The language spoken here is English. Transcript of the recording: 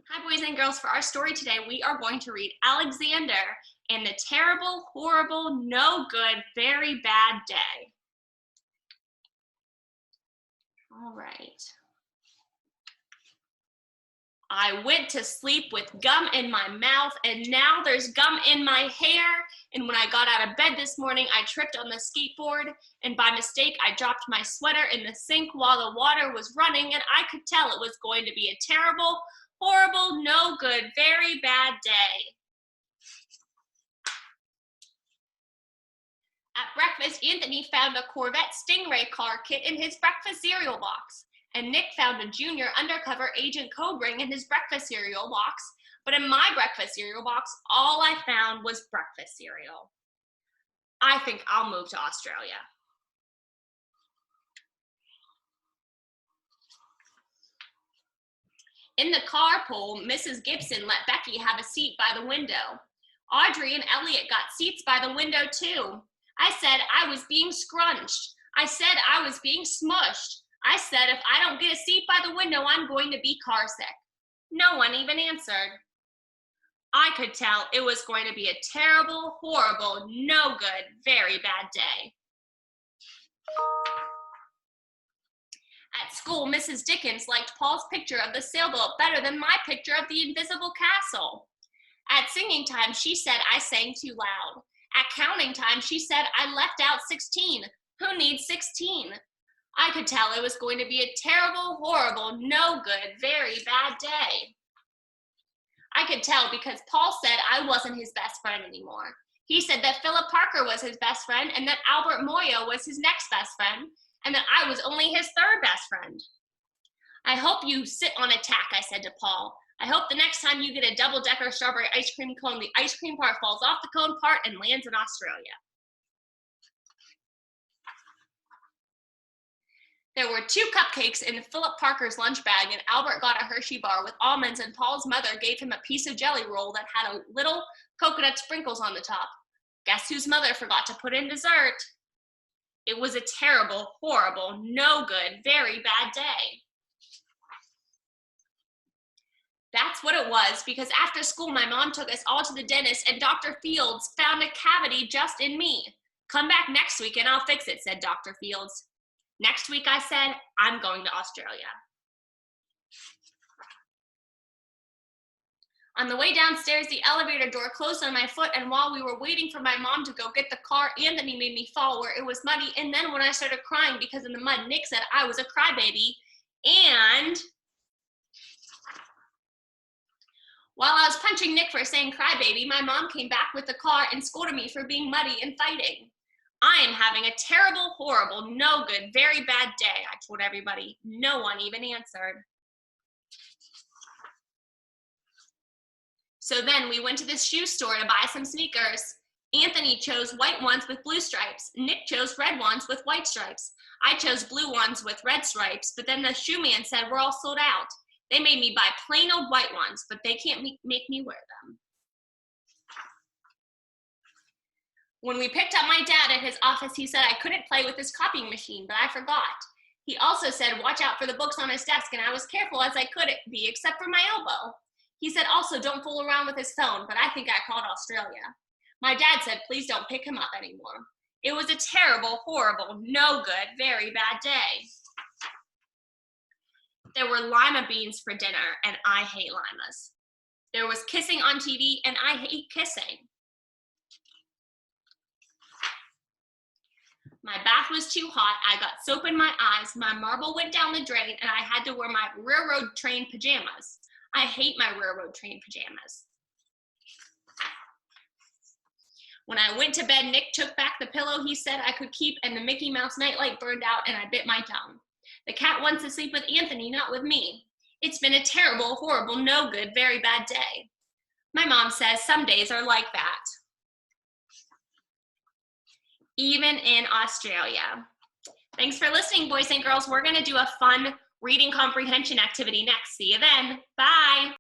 Hi, boys and girls. For our story today, we are going to read Alexander and the Terrible, Horrible, No Good, Very Bad Day. All right. I went to sleep with gum in my mouth, and now there's gum in my hair. And when I got out of bed this morning, I tripped on the skateboard, and by mistake, I dropped my sweater in the sink while the water was running, and I could tell it was going to be a terrible, horrible, no good, very bad day. At breakfast, Anthony found a Corvette Stingray car kit in his breakfast cereal box, and Nick found a junior undercover agent code ring in his breakfast cereal box, but in my breakfast cereal box, all I found was breakfast cereal. I think I'll move to Australia. In the carpool, Mrs. Gibson let Becky have a seat by the window. Audrey and Elliot got seats by the window too. I said I was being scrunched. I said I was being smushed. I said if I don't get a seat by the window, I'm going to be car sick. No one even answered. I could tell it was going to be a terrible, horrible, no good, very bad day. At school, Mrs. Dickens liked Paul's picture of the sailboat better than my picture of the invisible castle. At singing time, she said I sang too loud. At counting time, she said I left out 16. Who needs 16? I could tell it was going to be a terrible, horrible, no good, very bad day. I could tell because Paul said I wasn't his best friend anymore. He said that Philip Parker was his best friend and that Albert Moyo was his next best friend and that I was only his third best friend. I hope you sit on a tack, I said to Paul. I hope the next time you get a double-decker strawberry ice cream cone, the ice cream part falls off the cone part and lands in Australia. There were 2 cupcakes in Philip Parker's lunch bag, and Albert got a Hershey bar with almonds, and Paul's mother gave him a piece of jelly roll that had a little coconut sprinkles on the top. Guess whose mother forgot to put in dessert? It was a terrible, horrible, no good, very bad day. That's what it was, because after school, my mom took us all to the dentist, and Dr. Fields found a cavity just in me. Come back next week and I'll fix it, said Dr. Fields. Next week, I said, I'm going to Australia. On the way downstairs, the elevator door closed on my foot, and while we were waiting for my mom to go get the car, Anthony made me fall where it was muddy, and then when I started crying because of the mud, Nick said I was a crybaby, and while I was punching Nick for saying crybaby, my mom came back with the car and scolded me for being muddy and fighting. I am having a terrible, horrible, no good, very bad day, I told everybody. No one even answered. So then we went to the shoe store to buy some sneakers. Anthony chose white ones with blue stripes. Nick chose red ones with white stripes. I chose blue ones with red stripes, but then the shoe man said we're all sold out. They made me buy plain old white ones, but they can't make me wear them. When we picked up my dad at his office, he said I couldn't play with his copying machine, but I forgot. He also said watch out for the books on his desk, and I was careful as I could be, except for my elbow. He said also don't fool around with his phone, but I think I called Australia. My dad said please don't pick him up anymore. It was a terrible, horrible, no good, very bad day. There were lima beans for dinner, and I hate limas. There was kissing on TV, and I hate kissing. My bath was too hot, I got soap in my eyes, my marble went down the drain, and I had to wear my railroad train pajamas. I hate my railroad train pajamas. When I went to bed, Nick took back the pillow he said I could keep, and the Mickey Mouse nightlight burned out, and I bit my tongue. The cat wants to sleep with Anthony, not with me. It's been a terrible, horrible, no good, very bad day. My mom says some days are like that. Even in Australia. Thanks for listening, boys and girls. We're going to do a fun reading comprehension activity next. See you then. Bye.